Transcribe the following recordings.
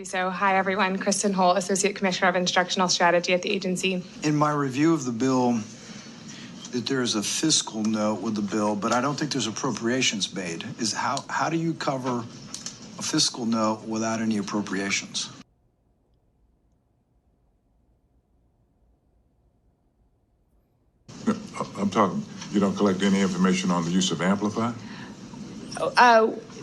So, hi everyone, Kristin Hull, Associate Commissioner of Instructional Strategy at the agency. In my review of the bill, that there is a fiscal note with the bill, but I don't think there's appropriations made. How do you cover a fiscal note without any appropriations? I'm talking, you don't collect any information on the use of Amplify?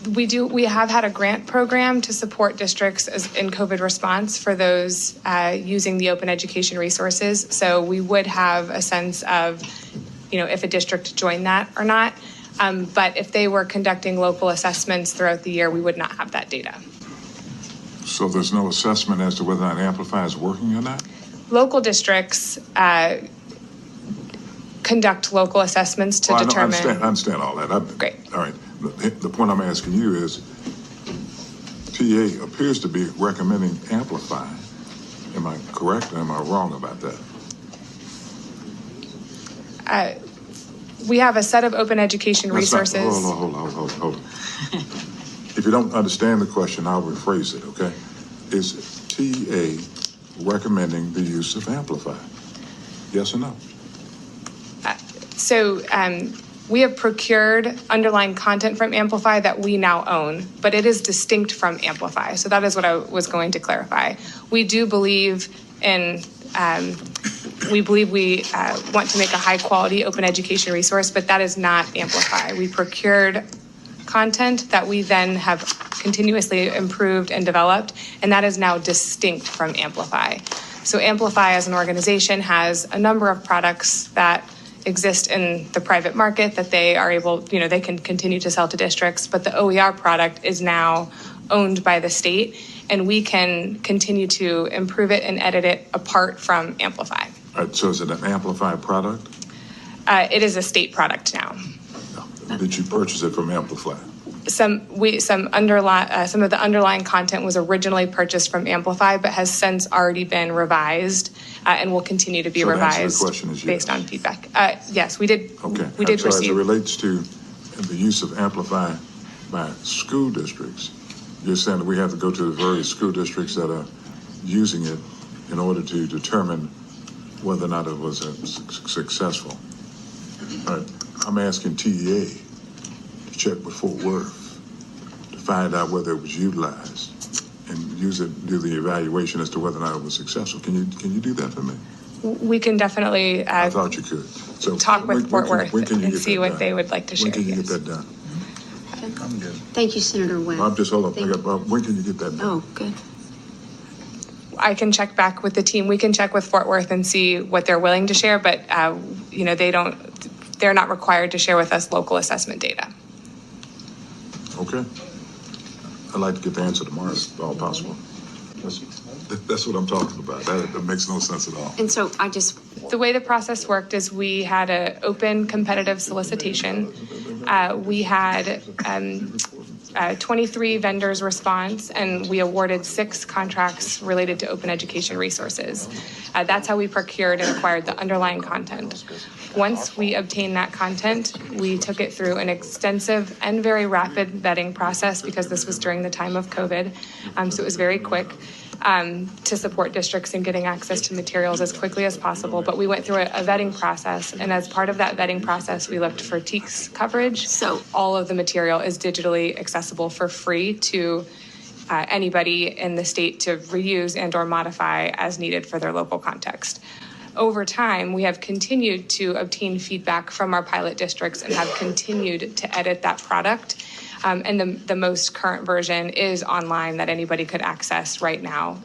We have had a grant program to support districts in COVID response for those using the open education resources. So we would have a sense of, if a district joined that or not. But if they were conducting local assessments throughout the year, we would not have that data. So there's no assessment as to whether or not Amplify is working or not? Local districts conduct local assessments to determine. I understand all that. Great. All right. The point I'm asking you is, TA appears to be recommending Amplify. Am I correct or am I wrong about that? We have a set of open education resources. Hold on. If you don't understand the question, I'll rephrase it, okay? Is TA recommending the use of Amplify? Yes or no? We have procured underlying content from Amplify that we now own, but it is distinct from Amplify. So that is what I was going to clarify. We do believe in, we want to make a high quality open education resource, but that is not Amplify. We procured content that we then have continuously improved and developed, and that is now distinct from Amplify. So Amplify as an organization has a number of products that exist in the private market that they are able, they can continue to sell to districts, but the OER product is now owned by the state, and we can continue to improve it and edit it apart from Amplify. All right, so is it an Amplify product? It is a state product now. No. Did you purchase it from Amplify? Some of the underlying content was originally purchased from Amplify, but has since already been revised and will continue to be revised the question is based yes. on feedback. Yes, we did. Okay. We did so receive. As it relates to the use of Amplify by school districts, you're saying that we have to go to the various school districts that are using it in order to determine whether or not it was successful. All right. I'm asking TEA to check with Fort Worth to find out whether it was utilized and do the evaluation as to whether or not it was successful. Can you do that for me? We can definitely I thought you could. So talk with Fort Worth and see what done? they would like to share. When can you get that done? I'm good. Thank you, Senator Webb. Bob, just hold on. When can you get that done? Oh, good. I can check back with the team. We can check with Fort Worth and see what they're willing to share, but they're not required to share with us local assessment data. Okay. I'd like to get the answer tomorrow if all possible. That's what I'm talking about. That makes no sense at all. And so the way the process worked is we had an open competitive solicitation. We had 23 vendors response, and we awarded 6 contracts related to open education resources. That's how we procured and acquired the underlying content. Once we obtained that content, we took it through an extensive and very rapid vetting process because this was during the time of COVID. So it was very quick to support districts in getting access to materials as quickly as possible. But we went through a vetting process, and as part of that vetting process, we looked for TEKS coverage. So all of the material is digitally accessible for free to anybody in the state to reuse and or modify as needed for their local context. Over time, we have continued to obtain feedback from our pilot districts and have continued to edit that product. And the most current version is online that anybody could access right now.